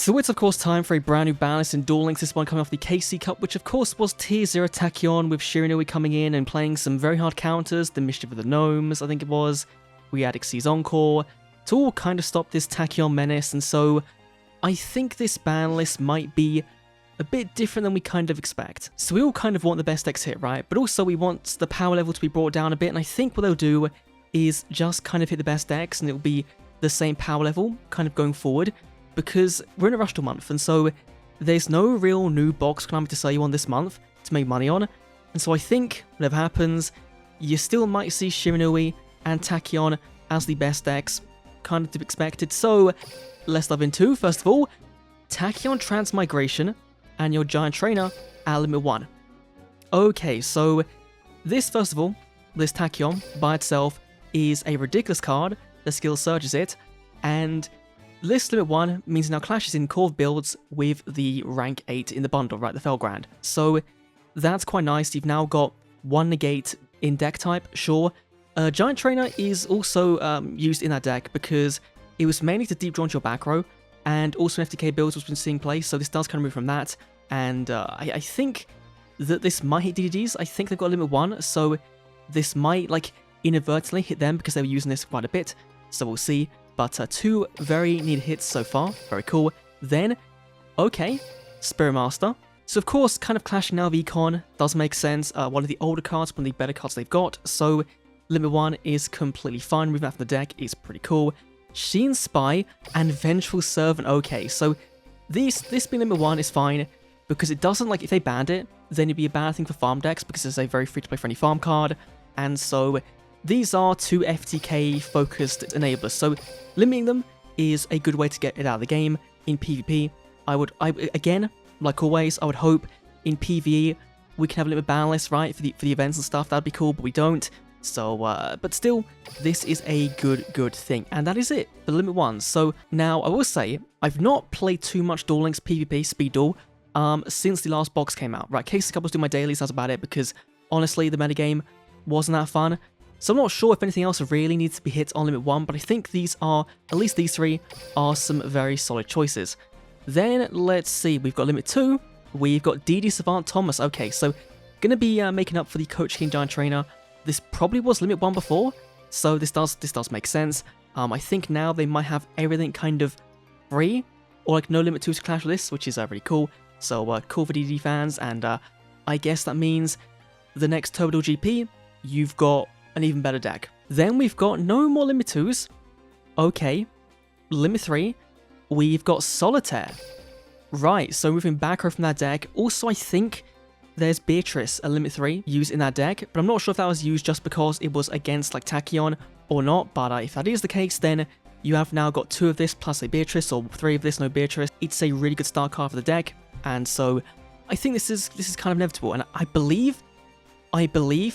So it's of course time for a brand new BANLIST in Duel Links, this one coming off the KC Cup, which of course was Tier 0 TACHYON with SHIRANUI coming in and playing some very hard counters, the Mischief of the Gnomes, I think it was. We had Xyz's Encore to all kind of stop this TACHYON menace, and so I think this BANLIST might be a bit different than we kind of expect. So we all kind of want the best decks hit, right? But also we want the power level to be brought down a bit, and I think what they'll do is just kind of hit the best decks, and it'll be the same power level kind of going forward, because we're in a Rush Duel month, and so there's no real new box climbing to sell you on this month to make money on, and so I think whatever happens, you still might see SHIRANUI and TACHYON as the best decks, kind of to be expected. So let's dive into, first of all, TACHYON Transmigration and your Giant Trainer at limit 1. Okay, so this, first of all, this TACHYON by itself is a ridiculous card, the skill surges it, and this limit 1 means it now clashes in core builds with the rank 8 in the bundle, right, the Felgrand. So that's quite nice. You've now got one negate in deck type, sure. Giant Trainer is also used in that deck because it was mainly to deep draw into your back row, and also in FTK builds was been seeing play, so this does kind of move from that. And I think that this might hit DDDs. I think they've got a limit 1, so this might like inadvertently hit them because they were using this quite a bit, so we'll see. But two very neat hits so far, very cool. Then, okay, Spirit Master. So of course, kind of clashing now with Econ does make sense. One of the older cards, one of the better cards they've got, so limit 1 is completely fine. Moving out from the deck is pretty cool. Sheen Spy and Vengeful Servant, okay, so this being limit 1 is fine, because it doesn't, like, if they banned it, then it'd be a bad thing for farm decks, because it's a very free-to-play friendly farm card, and so these are two FTK-focused enablers, so limiting them is a good way to get it out of the game. In PvP, again, like always, I would hope in PvE we can have a limit BANLIST, right, for the events and stuff. That'd be cool, but we don't. So, but still, this is a good thing, and that is it for limit 1. So now I will say I've not played too much Duel Links PvP Speed Duel since the last box came out. Right, KC Cup was doing my dailies. That's about it, because honestly, the metagame wasn't that fun. So I'm not sure if anything else really needs to be hit on limit 1, but I think these are, at least these three, are some very solid choices. Then, let's see, we've got limit 2, we've got DD Savant Thomas. Okay, so gonna be making up for the Coach King Giant Trainer. This probably was limit 1 before, so this does make sense. I think now they might have everything kind of free, or like no limit 2 to clash with this, which is really cool. So cool for DD fans, and I guess that means the next Turbo Duel GP, you've got an even better deck. Then we've got no more limit 2s. Okay, limit 3, we've got Solitaire. Right, so moving back from that deck. Also, I think there's Beatrice, a limit 3, used in that deck, but I'm not sure if that was used just because it was against like TACHYON or not, but if that is the case, then you have now got 2 of this plus a Beatrice, or 3 of this, no Beatrice. It's a really good start card for the deck, and so I think this is kind of inevitable, and I believe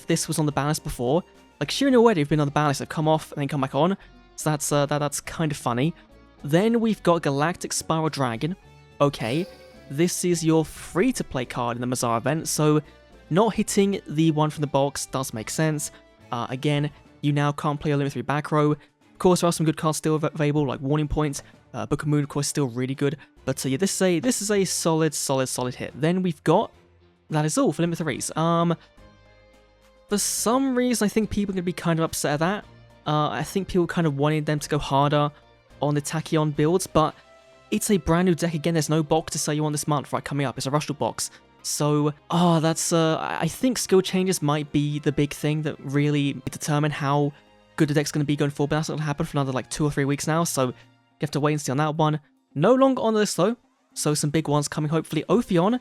this was on the BANLIST before. Like, SHIRANUI already have been on the BANLIST, they've come off and then come back on, so that's kind of funny. Then we've got Galactic Spiral Dragon. Okay, this is your free-to-play card in the Mazar event, so not hitting the one from the box does make sense. Again, you now can't play a limit 3 back row. Of course, there are some good cards still available, like Warning Point. Book of Moon, of course, still really good. But yeah, this is a solid hit. Then we've got, that is all for limit 3s. For some reason, I think people are going to be kind of upset at that. I think people kind of wanted them to go harder on the TACHYON builds, but it's a brand new deck. Again, there's no box to sell you on this month, right, coming up. It's a Rush Duel box. So, that's, I think skill changes might be the big thing that really determine how good the deck's going to be going forward, but that's not going to happen for another, like, 2 or 3 weeks now, so you have to wait and see on that one. No longer on the list, though, so some big ones coming, hopefully. Ophion,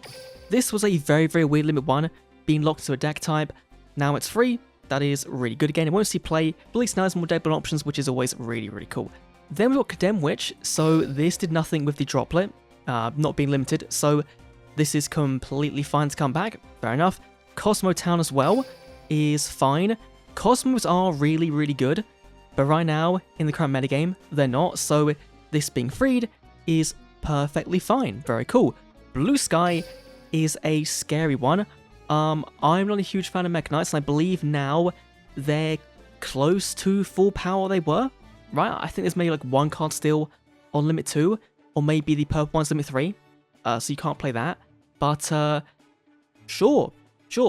this was a very weird limit 1, being locked to a deck type. Now it's free. That is really good. Again, it won't see play, but at least now there's more deck build options, which is always really cool. Then we've got Condemn Witch, so this did nothing with the droplet, not being limited, so this is completely fine to come back, fair enough. Cosmo Town as well is fine. Cosmos are really good, but right now, in the current metagame, they're not, so this being freed is perfectly fine, very cool. Blue Sky is a scary one. I'm not a huge fan of Mech Knights, and I believe now they're close to full power they were, right? I think there's maybe like 1 card still on limit 2, or maybe the purple one's limit 3, so you can't play that. But sure,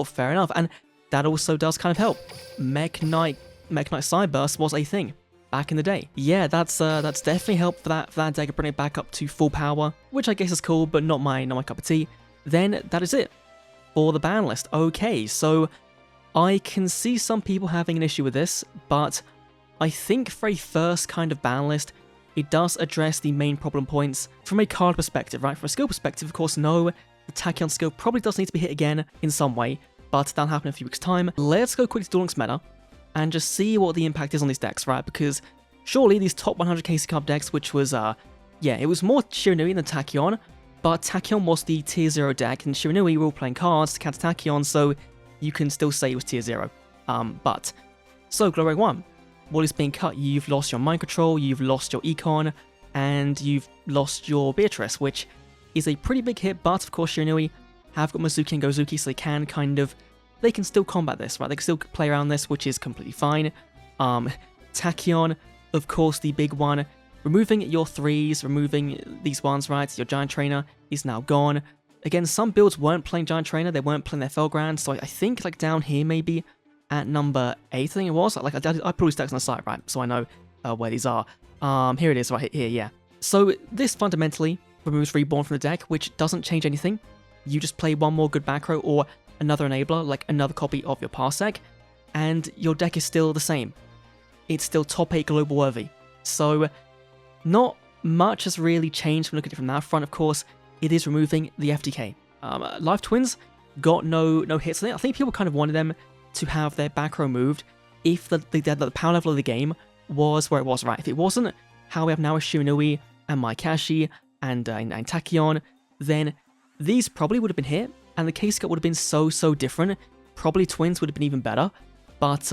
fair enough. And that also does kind of help. Mech Knight Sideburst was a thing back in the day. Yeah, that's definitely helped for that deck, bring it back up to full power, which I guess is cool, but not my cup of tea. Then that is it for the ban list. Okay, so I can see some people having an issue with this, but I think for a first kind of ban list, it does address the main problem points from a card perspective, right? From a skill perspective, of course, no, the Tachyon skill probably does need to be hit again in some way, but that'll happen in a few weeks' time. Let's go quickly to Duel Links meta and just see what the impact is on these decks, right? Because surely these top 100 KC Cup decks, which was, yeah, it was more Shiranui than Tachyon, but Tachyon was the tier 0 deck, and Shiranui we were all playing cards to counter Tachyon, so you can still say it was tier 0. So Glow Ray 1, what is being cut? You've lost your Mind Control, you've lost your Econ, and you've lost your Beatrice, which is a pretty big hit, but of course Shiranui have got Mizuki and Gozuki, so they can still combat this, right? They can still play around this, which is completely fine. Tachyon, of course, the big one, removing your 3s, removing these ones, right? Your Giant Trainer is now gone. Again, some builds weren't playing Giant Trainer, they weren't playing their Felgrand, so I think like down here maybe at number 8, I think it was. Like I put all these decks on the site, right? So I know where these are. Here it is, right here, yeah. So this fundamentally removes Reborn from the deck, which doesn't change anything. You just play one more good back row or another enabler, like another copy of your Parsec, and your deck is still the same. It's still top 8 global worthy. So not much has really changed when looking at it from that front. Of course, it is removing the FTK. Life Twins got no hits on it. I think people kind of wanted them to have their back row moved if the power level of the game was where it was, right? If it wasn't how we have now with Shiranui and Maikashi and Tachyon, then these probably would have been hit, and the case cut would have been so different. Probably Twins would have been even better, but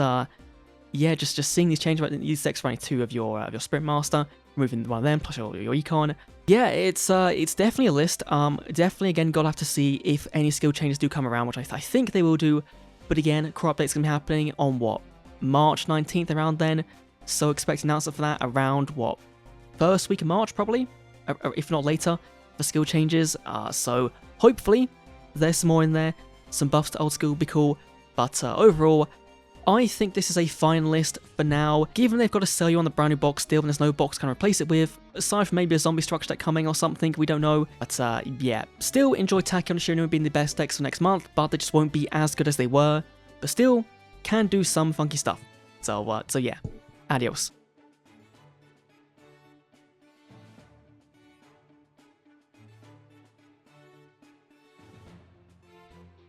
yeah, just seeing these changes, right? These decks running 2 of your Sprint Master, removing one of them plus your Econ. Yeah, it's definitely a list. Definitely again, gotta have to see if any skill changes do come around, which I think they will do. But again, core update's gonna be happening on what, March 19th, around then. So expect an announcement for that around what, first week of March probably, if not later, for skill changes. So hopefully there's some more in there. Some buffs to old school would be cool. But overall, I think this is a fine list for now, given they've got to sell you on the brand new box deal and there's no box to kind of replace it with, aside from maybe a zombie structure deck coming or something, we don't know. But yeah, still enjoy Tachyon and Shiranui being the best decks for next month, but they just won't be as good as they were, but still can do some funky stuff. So yeah, adios.